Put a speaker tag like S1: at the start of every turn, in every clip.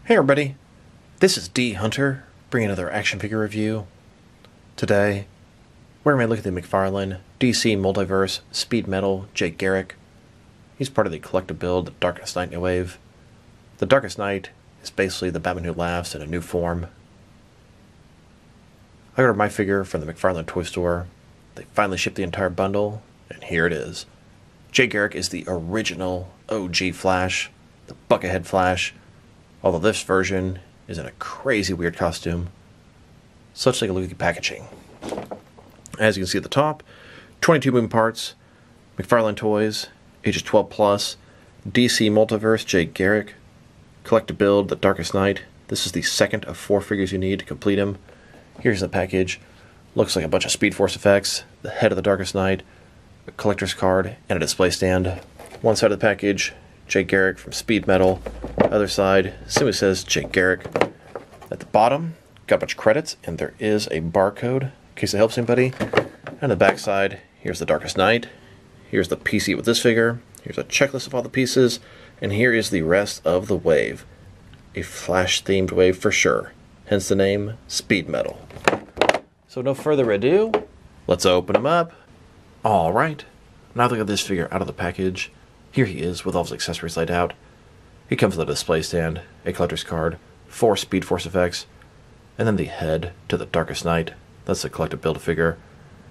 S1: Hey everybody, this is D Hunter, bringing another action figure review. Today, we're going to look at the McFarlane DC Multiverse Speed Metal Jay Garick. He's part of the collective build, the Darkest Night New Wave. The Darkest Night is basically the Batman Who Laughs in a new form. I ordered my figure from the McFarlane toy store. They finally shipped the entire bundle, and here it is. Jay Garick is the original OG Flash, the Buckethead Flash, although this version is in a crazy weird costume. So let's take a look at the packaging. As you can see at the top, 22 moving parts, McFarlane Toys, ages 12 plus, DC Multiverse Jay Garick, collector build, The Darkest Night. This is the second of 4 figures you need to complete him. Here's the package. Looks like a bunch of Speed Force effects, the head of the Darkest Night, a collector's card, and a display stand. One side of the package, Jay Garick from Speed Metal. Other side simply says Jay Garick. At the bottom, got a bunch of credits, and there is a barcode in case it helps anybody. And the back side, here's the Darkest Night. Here's the PC with this figure. Here's a checklist of all the pieces. And here is the rest of the wave. A Flash-themed wave for sure. Hence the name, Speed Metal. So no further ado, let's open him up. Alright, now look at this figure out of the package. Here he is with all his accessories laid out. He comes with a display stand, a collector's card, 4 Speed Force effects, and then the head to the Darkest Night. That's the collective Build-A-Figure.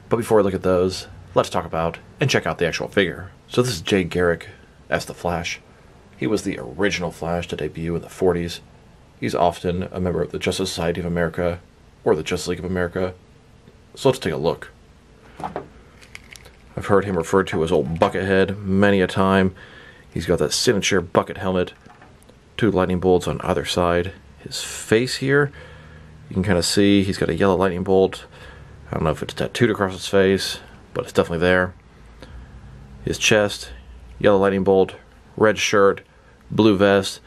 S1: But before we look at those, let's talk about and check out the actual figure. So this is Jay Garick as the Flash. He was the original Flash to debut in the 40s. He's often a member of the Justice Society of America or the Justice League of America. So let's take a look. I've heard him referred to as Old Buckethead many a time. He's got that signature bucket helmet, 2 lightning bolts on either side. His face here, you can kind of see he's got a yellow lightning bolt. I don't know if it's tattooed across his face, but it's definitely there. His chest, yellow lightning bolt, red shirt, blue vest.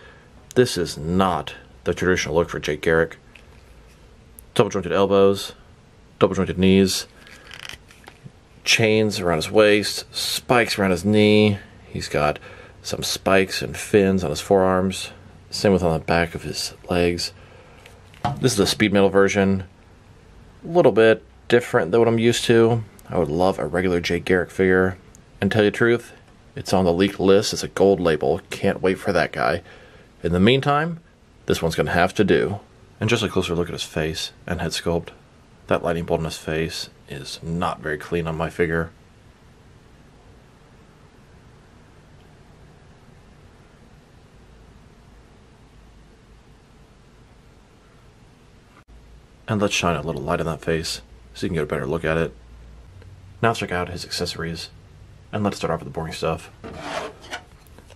S1: This is not the traditional look for Jay Garick. Double jointed elbows, double jointed knees, chains around his waist, spikes around his knee. He's got some spikes and fins on his forearms. Same with on the back of his legs. This is the Speed Metal version. A little bit different than what I'm used to. I would love a regular Jay Garick figure. And tell you the truth, it's on the leaked list as a gold label. Can't wait for that guy. In the meantime, this one's going to have to do. And just a closer look at his face and head sculpt. That lightning bolt in his face is not very clean on my figure. And let's shine a little light on that face so you can get a better look at it. Now let's check out his accessories. And let's start off with the boring stuff.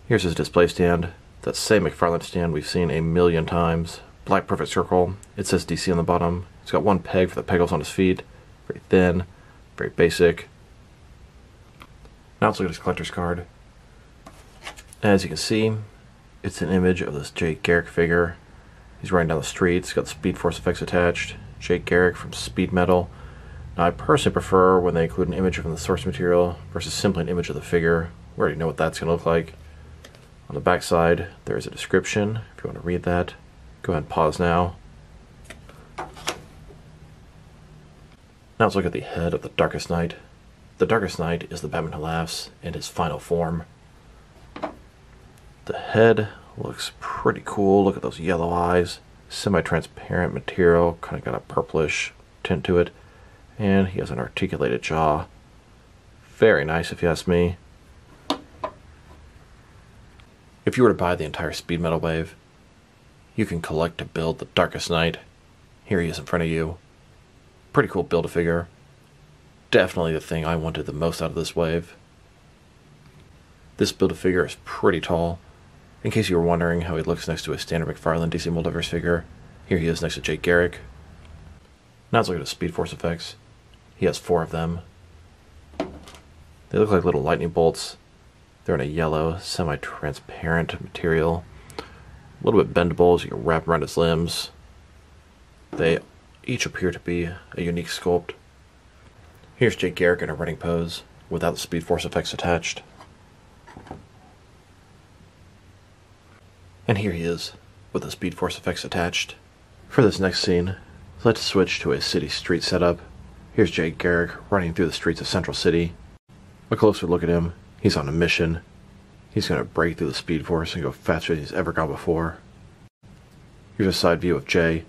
S1: Here's his display stand. That same McFarlane stand we've seen a million times. Black perfect circle. It says DC on the bottom. It's got 1 peg for the peg holes on his feet. Very thin, very basic. Now let's look at his collector's card. As you can see, it's an image of this Jay Garick figure. He's riding down the street. It's got Speed Force effects attached. Jay Garick from Speed Metal. Now I personally prefer when they include an image from the source material versus simply an image of the figure. We already know what that's going to look like. On the back side, there is a description. If you want to read that, go ahead and pause now. Now let's look at the head of the Darkest Night. The Darkest Night is the Batman Who Laughs in his final form. The head looks pretty cool. Look at those yellow eyes. Semi-transparent material, kind of got a purplish tint to it. And he has an articulated jaw. Very nice if you ask me. If you were to buy the entire Speed Metal wave, you can collect to build the Darkest Night. Here he is in front of you. Pretty cool Build-A-Figure. Definitely the thing I wanted the most out of this wave. This Build-A-Figure is pretty tall. In case you were wondering how he looks next to a standard McFarlane DC Multiverse figure, here he is next to Jay Garick. Now let's look at his Speed Force effects. He has 4 of them. They look like little lightning bolts. They're in a yellow, semi-transparent material. A little bit bendable as you can wrap around his limbs. They each appear to be a unique sculpt. Here's Jay Garick in a running pose without the Speed Force effects attached. And here he is, with the Speed Force effects attached. For this next scene, let's switch to a city street setup. Here's Jay Garick running through the streets of Central City. A closer look at him. He's on a mission. He's going to break through the Speed Force and go faster than he's ever gone before. Here's a side view of Jay.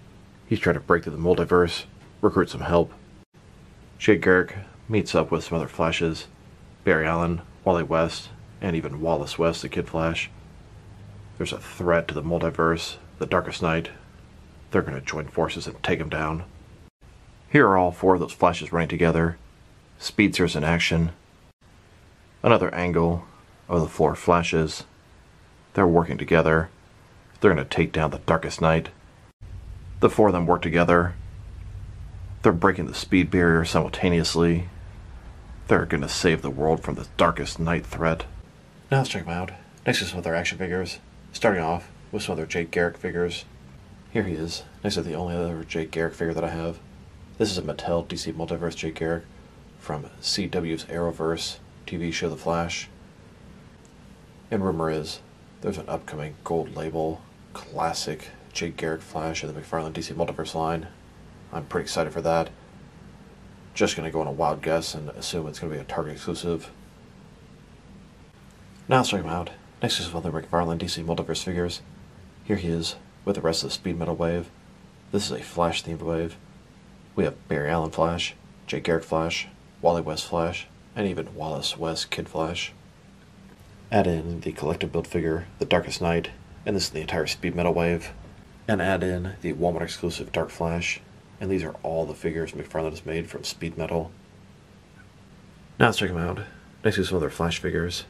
S1: He's trying to break through the multiverse, recruit some help. Jay Garick meets up with some other Flashes. Barry Allen, Wally West, and even Wallace West, the Kid Flash. There's a threat to the multiverse, the Darkest Night. They're going to join forces and take him down. Here are all four of those Flashes running together. Speedsters in action. Another angle of the four Flashes. They're working together. They're going to take down the Darkest Night. The four of them work together. They're breaking the speed barrier simultaneously. They're going to save the world from the Darkest Night threat. Now let's check them out. Next is some of their action figures. Starting off with some of their Jay Garick figures. Here he is, next to the only other Jay Garick figure that I have. This is a Mattel DC Multiverse Jay Garick from CW's Arrowverse TV show The Flash. And rumor is, there's an upcoming gold label classic Jay Garick Flash in the McFarlane DC Multiverse line. I'm pretty excited for that. Just going to go on a wild guess and assume it's going to be a Target exclusive. Now let's check him out. Next is one of the McFarlane DC Multiverse figures. Here he is with the rest of the Speed Metal wave. This is a Flash themed wave. We have Barry Allen Flash, Jay Garick Flash, Wally West Flash, and even Wallace West Kid Flash. Add in the collective build figure, the Darkest Night, and this is the entire Speed Metal wave. And add in the Walmart exclusive Dark Flash, and these are all the figures McFarlane has made from Speed Metal. Now let's check him out. Next to some other Flash figures.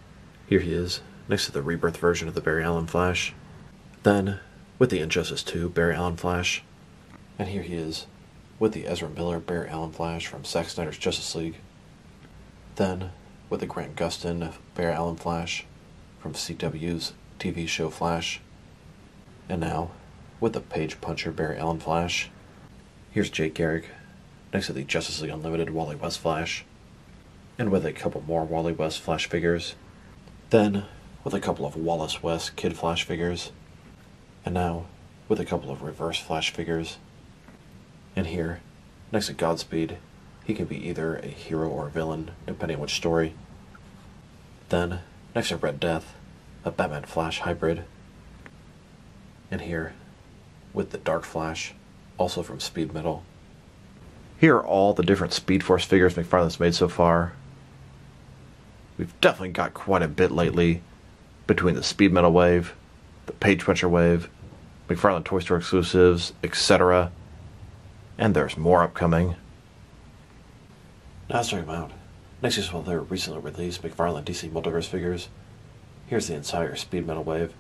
S1: Here he is, next to the Rebirth version of the Barry Allen Flash. Then, with the Injustice 2 Barry Allen Flash. And here he is, with the Ezra Miller Barry Allen Flash from Zack Snyder's Justice League. Then, with the Grant Gustin Barry Allen Flash from CW's TV show Flash. And now, with the Page Puncher Barry Allen Flash. Here's Jay Garick, next to the Justice League Unlimited Wally West Flash. And with a couple more Wally West Flash figures. Then, with a couple of Wallace West Kid Flash figures. And now, with a couple of Reverse Flash figures. And here, next to Godspeed, he can be either a hero or a villain, depending on which story. Then, next to Red Death, a Batman Flash hybrid. And here, with the Dark Flash, also from Speed Metal. Here are all the different Speed Force figures McFarlane's made so far. We've definitely got quite a bit lately, between the Speed Metal wave, the Page Puncher wave, McFarlane Toy Store exclusives, etc. And there's more upcoming. Now let's check them out. Next is one of their recently released McFarlane DC Multiverse figures. Here's the entire Speed Metal wave,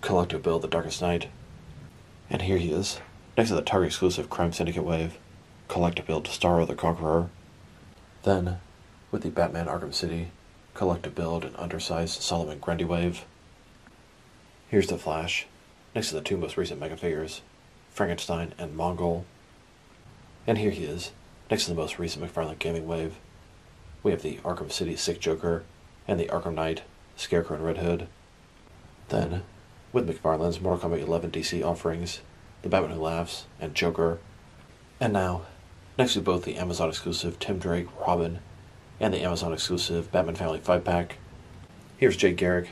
S1: collective build The Darkest Night. And here he is, next to the Target exclusive Crime Syndicate wave, collective build Starro the Conqueror. Then, with the Batman Arkham City, collective build and undersized Solomon Grundy wave. Here's the Flash, next to the two most recent Mega figures, Frankenstein and Mongol. And here he is, next to the most recent McFarlane Gaming wave. We have the Arkham City Sick Joker and the Arkham Knight, Scarecrow and Red Hood. Then, with McFarlane's Mortal Kombat 11 DC offerings, the Batman Who Laughs and Joker. And now, next to both the Amazon exclusive Tim Drake Robin and the Amazon exclusive Batman Family 5-pack, here's Jay Garick,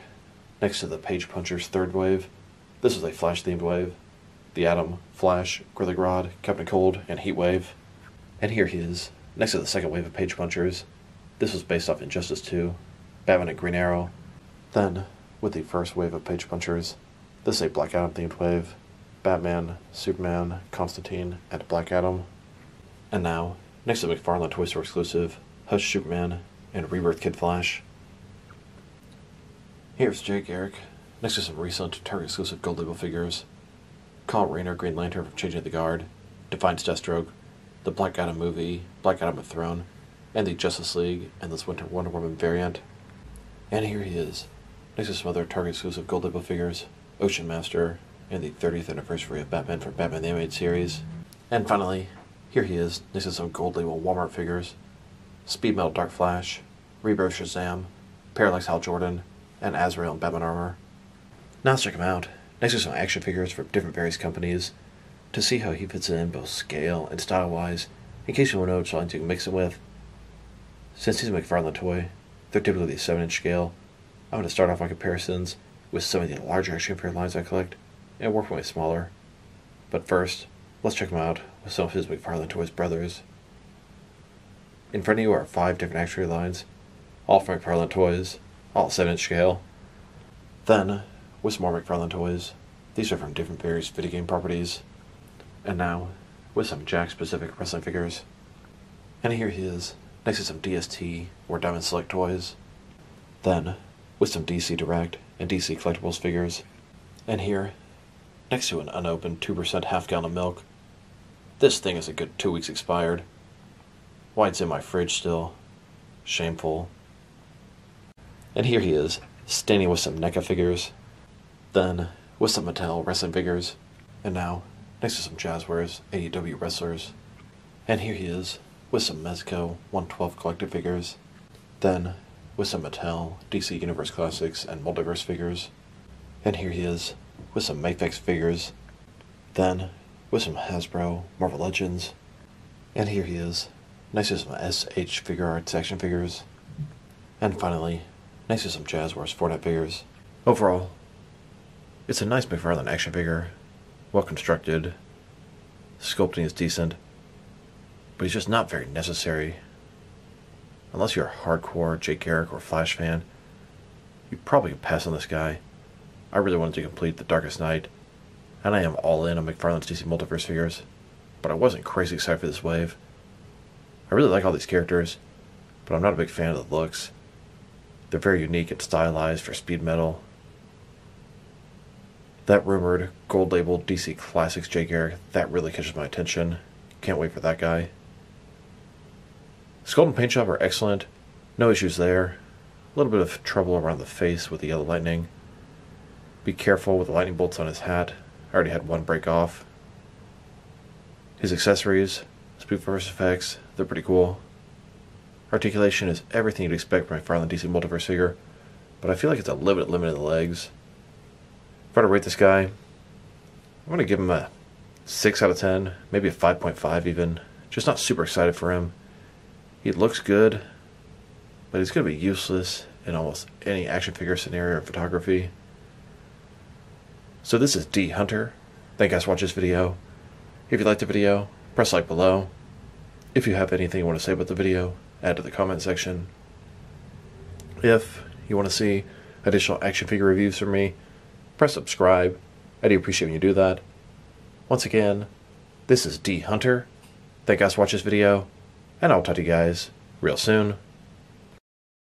S1: next to the Page Puncher's third wave. This is a Flash themed wave. The Atom, Flash, Gorilla Grodd, Captain Cold, and Heat Wave. And here he is, next to the second wave of Page Punchers. This was based off Injustice 2, Batman and Green Arrow. Then, with the first wave of Page Punchers, this is a Black Adam themed wave. Batman, Superman, Constantine, and Black Adam. And now, next to McFarlane Toy Store exclusive, Hush Superman, and Rebirth Kid Flash. Here's Jay Garick, next to some recent Target exclusive Gold Label figures. Kyle Rayner Green Lantern from Changing the Guard, Defiance Deathstroke, the Black Adam movie, Black Adam Throne, and the Justice League and this Winter Wonder Woman variant. And here he is, next to some other Target exclusive Gold Label figures, Ocean Master, and the 30th anniversary of Batman from Batman the Animated Series. And finally, here he is, next to some Gold Label Walmart figures, Speed Metal Dark Flash, Rebirth Shazam, Parallax Hal Jordan, and Azrael in Batman armor. Now let's check him out. Next are some action figures from different various companies to see how he fits in both scale and style-wise, in case you want to know which lines you can mix it with. Since he's a McFarlane toy, they're typically the 7-inch scale. I'm going to start off my comparisons with some of the larger action figure lines I collect, and work my way smaller. But first, let's check him out with some of his McFarlane Toys brothers. In front of you are 5 different action figure lines, all from McFarlane Toys, all 7-inch scale. Then, with some more McFarlane Toys, these are from different various video game properties. And now, with some Jack-specific wrestling figures. And here he is, next to some DST or Diamond Select toys. Then, with some DC Direct and DC Collectibles figures. And here, next to an unopened 2% half-gallon of milk. This thing is a good 2 weeks expired. Why it's in my fridge still. Shameful. And here he is, standing with some NECA figures. Then, with some Mattel wrestling figures. And now, next to some Jazzwares AEW wrestlers. And here he is, with some Mezco 112 collector figures. Then, with some Mattel DC Universe Classics and Multiverse figures. And here he is, with some Mayfix figures. Then, with some Hasbro Marvel Legends. And here he is, next to some SH Figure Arts action figures. And finally, next to some Jazzwares Fortnite figures. Overall, it's a nice McFarlane action figure, well constructed, sculpting is decent, but he's just not very necessary. Unless you're a hardcore Jay Garick or Flash fan, you probably could pass on this guy. I really wanted to complete The Darkest Night, and I am all in on McFarlane's DC Multiverse figures, but I wasn't crazy excited for this wave. I really like all these characters, but I'm not a big fan of the looks. They're very unique and stylized for speed metal. That rumored gold-labeled DC Classics Jay Garick, that really catches my attention. Can't wait for that guy. Sculpt and paint job are excellent. No issues there. A little bit of trouble around the face with the yellow lightning. Be careful with the lightning bolts on his hat. I already had one break off. His accessories, Spookverse effects, they're pretty cool. Articulation is everything you'd expect from a McFarlane DC Multiverse figure, but I feel like it's a little bit limited in the legs. If I were to rate this guy, I'm going to give him a 6 out of 10, maybe a 5.5 even. Just not super excited for him. He looks good, but he's going to be useless in almost any action figure scenario or photography. So this is D Hunter. Thank you guys for watching this video. If you liked the video, press like below. If you have anything you want to say about the video, add to the comment section. If you want to see additional action figure reviews from me, press subscribe. I do appreciate when you do that. Once again, this is D Hunter. Thank you guys for watching this video, and I'll talk to you guys real soon.